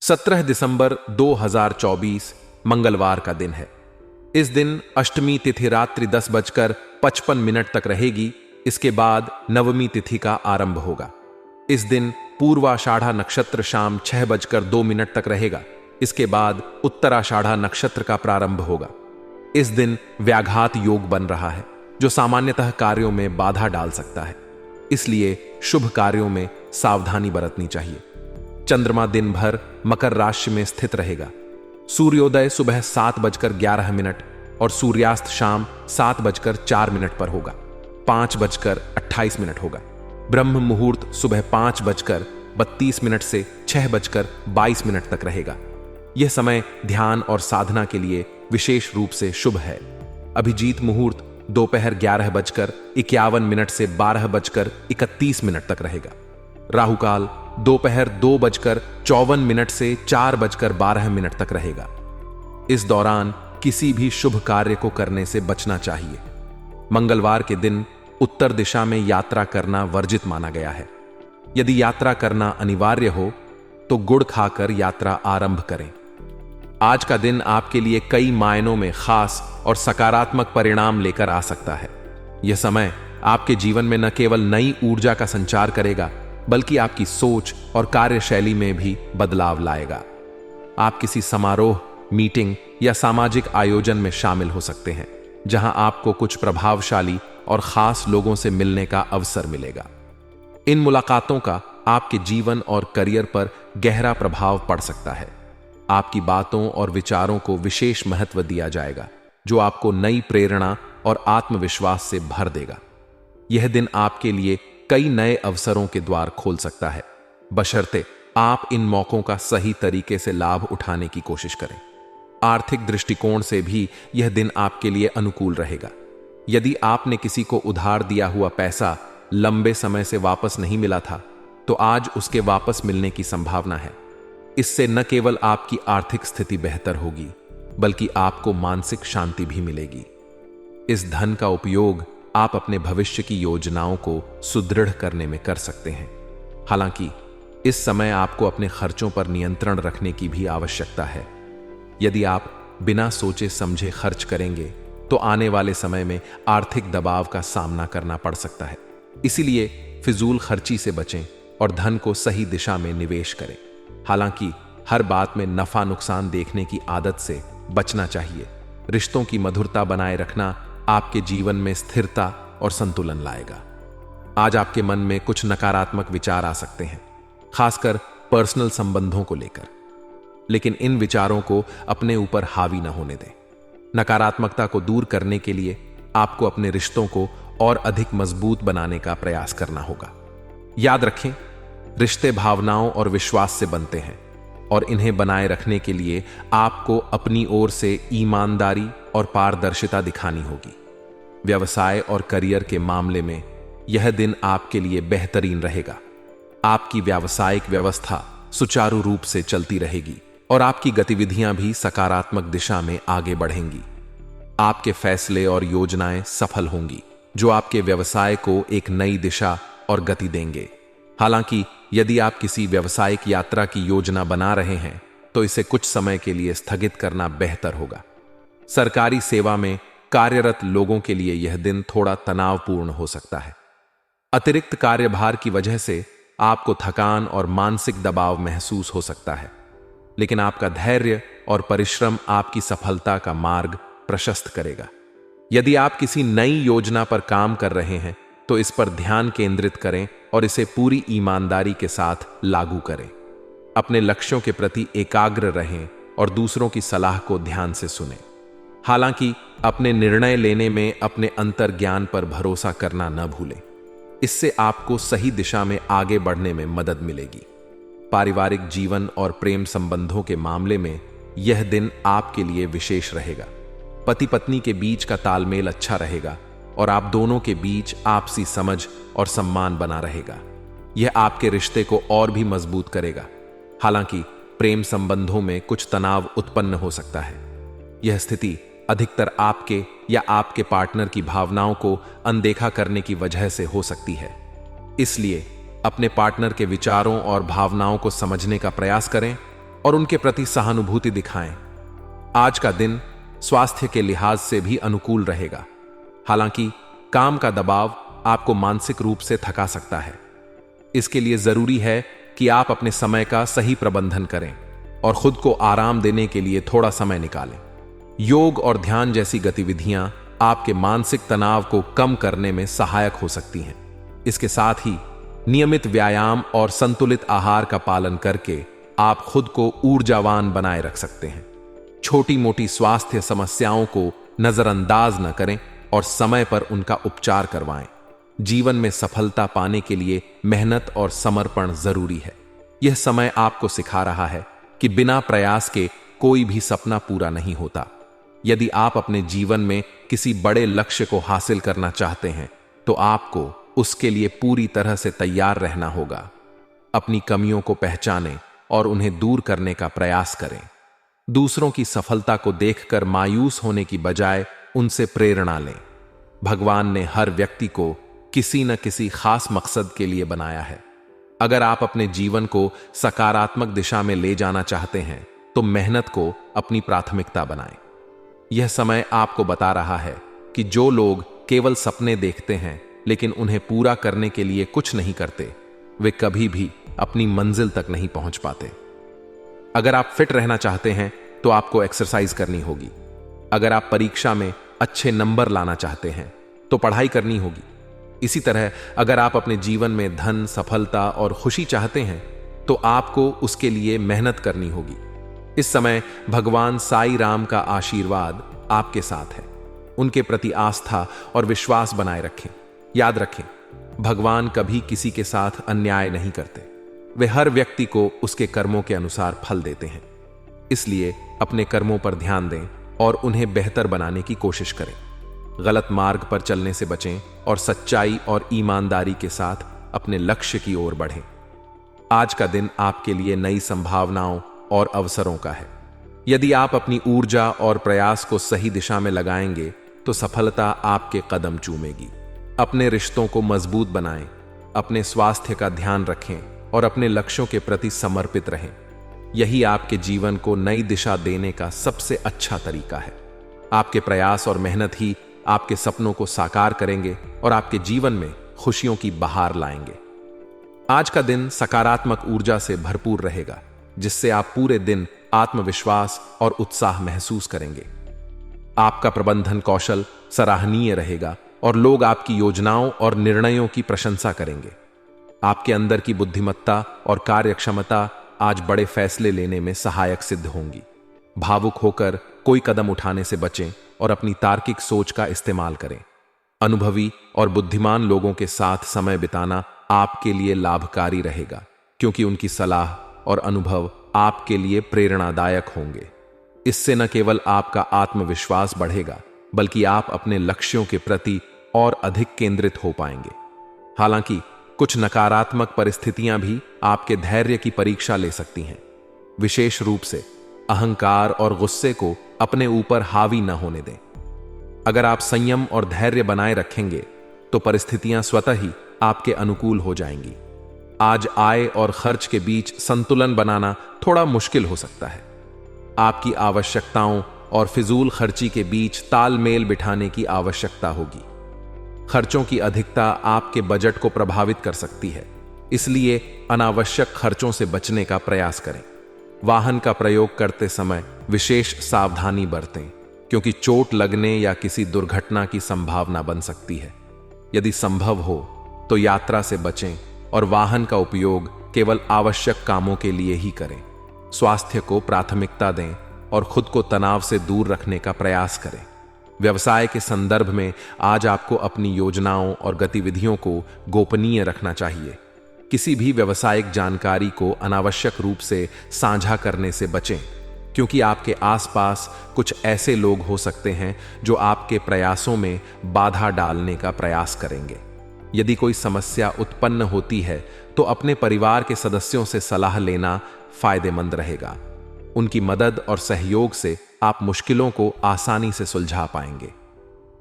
17 दिसंबर 2024 मंगलवार का दिन है। इस दिन अष्टमी तिथि रात्रि 10:55 तक रहेगी। इसके बाद नवमी तिथि का आरंभ होगा। इस दिन पूर्वाषाढ़ा नक्षत्र शाम 6:02 तक रहेगा। इसके बाद उत्तराषाढ़ा नक्षत्र का प्रारंभ होगा। इस दिन व्याघात योग बन रहा है, जो सामान्यतः कार्यों में बाधा डाल सकता है, इसलिए शुभ कार्यों में सावधानी बरतनी चाहिए। चंद्रमा दिन भर मकर राशि में स्थित रहेगा। सूर्योदय सुबह 7:11 और सूर्यास्त शाम 7:04 पर होगा। 5:28 होगा। ब्रह्म मुहूर्त सुबह 5:32 से 6:22 तक रहेगा। यह समय ध्यान और साधना के लिए विशेष रूप से शुभ है। अभिजीत मुहूर्त दोपहर 11:51 से 12:31 तक रहेगा। राहुकाल दोपहर 2:54 से 4:12 तक रहेगा। इस दौरान किसी भी शुभ कार्य को करने से बचना चाहिए। मंगलवार के दिन उत्तर दिशा में यात्रा करना वर्जित माना गया है। यदि यात्रा करना अनिवार्य हो तो गुड़ खाकर यात्रा आरंभ करें। आज का दिन आपके लिए कई मायनों में खास और सकारात्मक परिणाम लेकर आ सकता है। यह समय आपके जीवन में न केवल नई ऊर्जा का संचार करेगा, बल्कि आपकी सोच और कार्यशैली में भी बदलाव लाएगा। आप किसी समारोह, मीटिंग या सामाजिक आयोजन में शामिल हो सकते हैं, जहां आपको कुछ प्रभावशाली और खास लोगों से मिलने का अवसर मिलेगा। इन मुलाकातों का आपके जीवन और करियर पर गहरा प्रभाव पड़ सकता है। आपकी बातों और विचारों को विशेष महत्व दिया जाएगा, जो आपको नई प्रेरणा और आत्मविश्वास से भर देगा। यह दिन आपके लिए कई नए अवसरों के द्वार खोल सकता है, बशर्ते आप इन मौकों का सही तरीके से लाभ उठाने की कोशिश करें। आर्थिक दृष्टिकोण से भी यह दिन आपके लिए अनुकूल रहेगा। यदि आपने किसी को उधार दिया हुआ पैसा लंबे समय से वापस नहीं मिला था, तो आज उसके वापस मिलने की संभावना है। इससे न केवल आपकी आर्थिक स्थिति बेहतर होगी, बल्कि आपको मानसिक शांति भी मिलेगी। इस धन का उपयोग आप अपने भविष्य की योजनाओं को सुदृढ़ करने में कर सकते हैं। हालांकि इस समय आपको अपने खर्चों पर नियंत्रण रखने की भी आवश्यकता है। यदि आप बिना सोचे समझे खर्च करेंगे, तो आने वाले समय में आर्थिक दबाव का सामना करना पड़ सकता है। इसीलिए फिजूल खर्ची से बचें और धन को सही दिशा में निवेश करें। हालांकि हर बात में नफा नुकसान देखने की आदत से बचना चाहिए। रिश्तों की मधुरता बनाए रखना आपके जीवन में स्थिरता और संतुलन लाएगा। आज आपके मन में कुछ नकारात्मक विचार आ सकते हैं, खासकर पर्सनल संबंधों को लेकर, लेकिन इन विचारों को अपने ऊपर हावी न होने दें। नकारात्मकता को दूर करने के लिए आपको अपने रिश्तों को और अधिक मजबूत बनाने का प्रयास करना होगा। याद रखें, रिश्ते भावनाओं और विश्वास से बनते हैं, और इन्हें बनाए रखने के लिए आपको अपनी ओर से ईमानदारी और पारदर्शिता दिखानी होगी। व्यवसाय और करियर के मामले में यह दिन आपके लिए बेहतरीन रहेगा। आपकी व्यावसायिक व्यवस्था सुचारू रूप से चलती रहेगी और आपकी गतिविधियां भी सकारात्मक दिशा में आगे बढ़ेंगी। आपके फैसले और योजनाएं सफल होंगी, जो आपके व्यवसाय को एक नई दिशा और गति देंगे। हालांकि यदि आप किसी व्यावसायिक यात्रा की योजना बना रहे हैं, तो इसे कुछ समय के लिए स्थगित करना बेहतर होगा। सरकारी सेवा में कार्यरत लोगों के लिए यह दिन थोड़ा तनावपूर्ण हो सकता है। अतिरिक्त कार्यभार की वजह से आपको थकान और मानसिक दबाव महसूस हो सकता है, लेकिन आपका धैर्य और परिश्रम आपकी सफलता का मार्ग प्रशस्त करेगा। यदि आप किसी नई योजना पर काम कर रहे हैं, तो इस पर ध्यान केंद्रित करें और इसे पूरी ईमानदारी के साथ लागू करें। अपने लक्ष्यों के प्रति एकाग्र रहें और दूसरों की सलाह को ध्यान से सुनें। हालांकि अपने निर्णय लेने में अपने अंतर्ज्ञान पर भरोसा करना न भूलें। इससे आपको सही दिशा में आगे बढ़ने में मदद मिलेगी। पारिवारिक जीवन और प्रेम संबंधों के मामले में यह दिन आपके लिए विशेष रहेगा। पति पत्नी के बीच का तालमेल अच्छा रहेगा और आप दोनों के बीच आपसी समझ और सम्मान बना रहेगा। यह आपके रिश्ते को और भी मजबूत करेगा। हालांकि प्रेम संबंधों में कुछ तनाव उत्पन्न हो सकता है। यह स्थिति अधिकतर आपके या आपके पार्टनर की भावनाओं को अनदेखा करने की वजह से हो सकती है। इसलिए अपने पार्टनर के विचारों और भावनाओं को समझने का प्रयास करें और उनके प्रति सहानुभूति दिखाएं। आज का दिन स्वास्थ्य के लिहाज से भी अनुकूल रहेगा। हालांकि काम का दबाव आपको मानसिक रूप से थका सकता है। इसके लिए जरूरी है कि आप अपने समय का सही प्रबंधन करें और खुद को आराम देने के लिए थोड़ा समय निकालें। योग और ध्यान जैसी गतिविधियां आपके मानसिक तनाव को कम करने में सहायक हो सकती हैं। इसके साथ ही नियमित व्यायाम और संतुलित आहार का पालन करके आप खुद को ऊर्जावान बनाए रख सकते हैं। छोटी मोटी स्वास्थ्य समस्याओं को नजरअंदाज न करें और समय पर उनका उपचार करवाएं। जीवन में सफलता पाने के लिए मेहनत और समर्पण जरूरी है। यह समय आपको सिखा रहा है कि बिना प्रयास के कोई भी सपना पूरा नहीं होता। यदि आप अपने जीवन में किसी बड़े लक्ष्य को हासिल करना चाहते हैं तो आपको उसके लिए पूरी तरह से तैयार रहना होगा। अपनी कमियों को पहचानें और उन्हें दूर करने का प्रयास करें। दूसरों की सफलता को देखकर मायूस होने की बजाय उनसे प्रेरणा लें। भगवान ने हर व्यक्ति को किसी न किसी खास मकसद के लिए बनाया है। अगर आप अपने जीवन को सकारात्मक दिशा में ले जाना चाहते हैं तो मेहनत को अपनी प्राथमिकता बनाएं। यह समय आपको बता रहा है कि जो लोग केवल सपने देखते हैं लेकिन उन्हें पूरा करने के लिए कुछ नहीं करते, वे कभी भी अपनी मंजिल तक नहीं पहुंच पाते। अगर आप फिट रहना चाहते हैं तो आपको एक्सरसाइज करनी होगी। अगर आप परीक्षा में अच्छे नंबर लाना चाहते हैं तो पढ़ाई करनी होगी। इसी तरह अगर आप अपने जीवन में धन, सफलता और खुशी चाहते हैं तो आपको उसके लिए मेहनत करनी होगी। इस समय भगवान साईं राम का आशीर्वाद आपके साथ है। उनके प्रति आस्था और विश्वास बनाए रखें। याद रखें, भगवान कभी किसी के साथ अन्याय नहीं करते। वे हर व्यक्ति को उसके कर्मों के अनुसार फल देते हैं। इसलिए अपने कर्मों पर ध्यान दें और उन्हें बेहतर बनाने की कोशिश करें। गलत मार्ग पर चलने से बचें और सच्चाई और ईमानदारी के साथ अपने लक्ष्य की ओर बढ़ें। आज का दिन आपके लिए नई संभावनाओं और अवसरों का है। यदि आप अपनी ऊर्जा और प्रयास को सही दिशा में लगाएंगे तो सफलता आपके कदम चूमेगी। अपने रिश्तों को मजबूत बनाएं, अपने स्वास्थ्य का ध्यान रखें और अपने लक्ष्यों के प्रति समर्पित रहें। यही आपके जीवन को नई दिशा देने का सबसे अच्छा तरीका है। आपके प्रयास और मेहनत ही आपके सपनों को साकार करेंगे और आपके जीवन में खुशियों की बहार लाएंगे। आज का दिन सकारात्मक ऊर्जा से भरपूर रहेगा, जिससे आप पूरे दिन आत्मविश्वास और उत्साह महसूस करेंगे। आपका प्रबंधन कौशल सराहनीय रहेगा और लोग आपकी योजनाओं और निर्णयों की प्रशंसा करेंगे। आपके अंदर की बुद्धिमत्ता और कार्यक्षमता आज बड़े फैसले लेने में सहायक सिद्ध होंगी। भावुक होकर कोई कदम उठाने से बचें और अपनी तार्किक सोच का इस्तेमाल करें। अनुभवी और बुद्धिमान लोगों के साथ समय बिताना आपके लिए लाभकारी रहेगा, क्योंकि उनकी सलाह और अनुभव आपके लिए प्रेरणादायक होंगे। इससे न केवल आपका आत्मविश्वास बढ़ेगा, बल्कि आप अपने लक्ष्यों के प्रति और अधिक केंद्रित हो पाएंगे। हालांकि कुछ नकारात्मक परिस्थितियां भी आपके धैर्य की परीक्षा ले सकती हैं। विशेष रूप से अहंकार और गुस्से को अपने ऊपर हावी न होने दें। अगर आप संयम और धैर्य बनाए रखेंगे तो परिस्थितियां स्वतः ही आपके अनुकूल हो जाएंगी। आज आय और खर्च के बीच संतुलन बनाना थोड़ा मुश्किल हो सकता है। आपकी आवश्यकताओं और फिजूल खर्ची के बीच तालमेल बिठाने की आवश्यकता होगी। खर्चों की अधिकता आपके बजट को प्रभावित कर सकती है, इसलिए अनावश्यक खर्चों से बचने का प्रयास करें। वाहन का प्रयोग करते समय विशेष सावधानी बरतें, क्योंकि चोट लगने या किसी दुर्घटना की संभावना बन सकती है। यदि संभव हो तो यात्रा से बचें और वाहन का उपयोग केवल आवश्यक कामों के लिए ही करें। स्वास्थ्य को प्राथमिकता दें और खुद को तनाव से दूर रखने का प्रयास करें। व्यवसाय के संदर्भ में आज आपको अपनी योजनाओं और गतिविधियों को गोपनीय रखना चाहिए। किसी भी व्यावसायिक जानकारी को अनावश्यक रूप से साझा करने से बचें, क्योंकि आपके आसपास कुछ ऐसे लोग हो सकते हैं जो आपके प्रयासों में बाधा डालने का प्रयास करेंगे। यदि कोई समस्या उत्पन्न होती है तो अपने परिवार के सदस्यों से सलाह लेना फायदेमंद रहेगा। उनकी मदद और सहयोग से आप मुश्किलों को आसानी से सुलझा पाएंगे।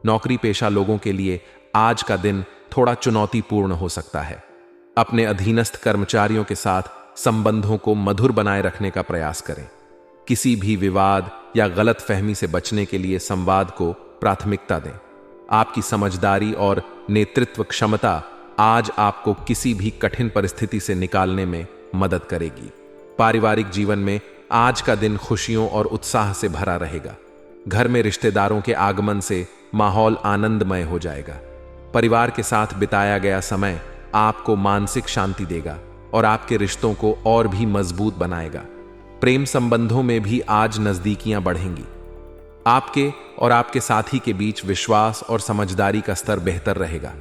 नौकरी पेशा लोगों के लिए आज का दिन थोड़ा चुनौतीपूर्ण हो सकता है। अपने अधीनस्थ कर्मचारियों के साथ संबंधों को मधुर बनाए रखने का प्रयास करें। किसी भी विवाद या गलतफहमी से बचने के लिए संवाद को प्राथमिकता दें। आपकी समझदारी और नेतृत्व क्षमता आज आपको किसी भी कठिन परिस्थिति से निकालने में मदद करेगी। पारिवारिक जीवन में आज का दिन खुशियों और उत्साह से भरा रहेगा। घर में रिश्तेदारों के आगमन से माहौल आनंदमय हो जाएगा। परिवार के साथ बिताया गया समय आपको मानसिक शांति देगा और आपके रिश्तों को और भी मजबूत बनाएगा। प्रेम संबंधों में भी आज नजदीकियां बढ़ेंगी। आपके और आपके साथी के बीच विश्वास और समझदारी का स्तर बेहतर रहेगा।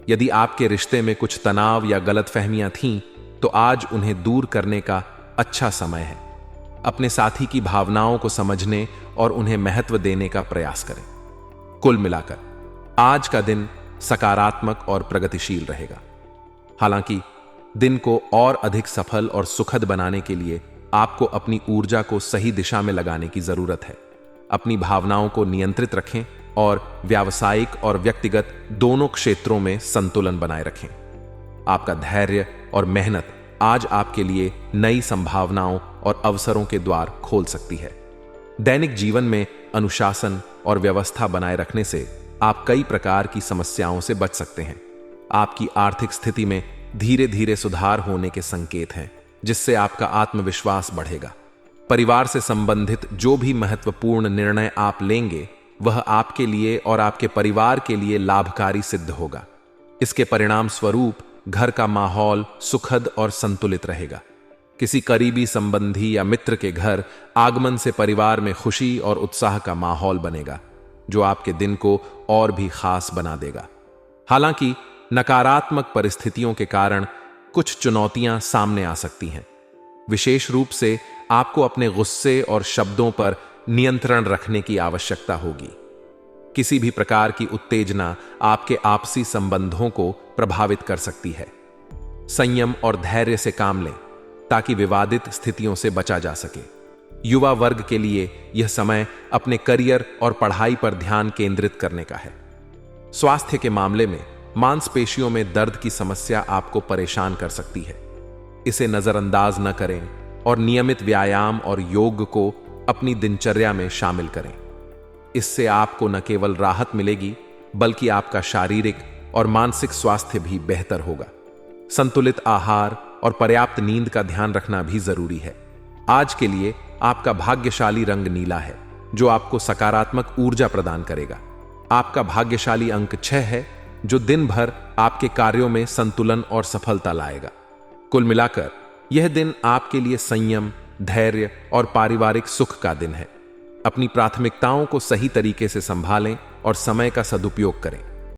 यदि आपके रिश्ते में कुछ तनाव या गलतफहमियां थीं, तो आज उन्हें दूर करने का अच्छा समय है। अपने साथी की भावनाओं को समझने और उन्हें महत्व देने का प्रयास करें। कुल मिलाकर आज का दिन सकारात्मक और प्रगतिशील रहेगा। हालांकि दिन को और अधिक सफल और सुखद बनाने के लिए आपको अपनी ऊर्जा को सही दिशा में लगाने की जरूरत है। अपनी भावनाओं को नियंत्रित रखें और व्यावसायिक और व्यक्तिगत दोनों क्षेत्रों में संतुलन बनाए रखें। आपका धैर्य और मेहनत आज आपके लिए नई संभावनाओं और अवसरों के द्वार खोल सकती है। दैनिक जीवन में अनुशासन और व्यवस्था बनाए रखने से आप कई प्रकार की समस्याओं से बच सकते हैं। आपकी आर्थिक स्थिति में धीरे धीरे सुधार होने के संकेत हैं, जिससे आपका आत्मविश्वास बढ़ेगा। परिवार से संबंधित जो भी महत्वपूर्ण निर्णय आप लेंगे, वह आपके लिए और आपके परिवार के लिए लाभकारी सिद्ध होगा। इसके परिणाम स्वरूप घर का माहौल सुखद और संतुलित रहेगा। किसी करीबी संबंधी या मित्र के घर आगमन से परिवार में खुशी और उत्साह का माहौल बनेगा, जो आपके दिन को और भी खास बना देगा। हालांकि नकारात्मक परिस्थितियों के कारण कुछ चुनौतियां सामने आ सकती हैं। विशेष रूप से आपको अपने गुस्से और शब्दों पर नियंत्रण रखने की आवश्यकता होगी। किसी भी प्रकार की उत्तेजना आपके आपसी संबंधों को प्रभावित कर सकती है। संयम और धैर्य से काम लें ताकि विवादित स्थितियों से बचा जा सके। युवा वर्ग के लिए यह समय अपने करियर और पढ़ाई पर ध्यान केंद्रित करने का है। स्वास्थ्य के मामले में मांसपेशियों में दर्द की समस्या आपको परेशान कर सकती है। इसे नजरअंदाज न करें और नियमित व्यायाम और योग को अपनी दिनचर्या में शामिल करें। इससे आपको न केवल राहत मिलेगी, बल्कि आपका शारीरिक और मानसिक स्वास्थ्य भी बेहतर होगा। संतुलित आहार और पर्याप्त नींद का ध्यान रखना भी जरूरी है। आज के लिए आपका भाग्यशाली रंग नीला है, जो आपको सकारात्मक ऊर्जा प्रदान करेगा। आपका भाग्यशाली अंक 6 है, जो दिन भर आपके कार्यों में संतुलन और सफलता लाएगा। कुल मिलाकर यह दिन आपके लिए संयम, धैर्य और पारिवारिक सुख का दिन है। अपनी प्राथमिकताओं को सही तरीके से संभालें और समय का सदुपयोग करें।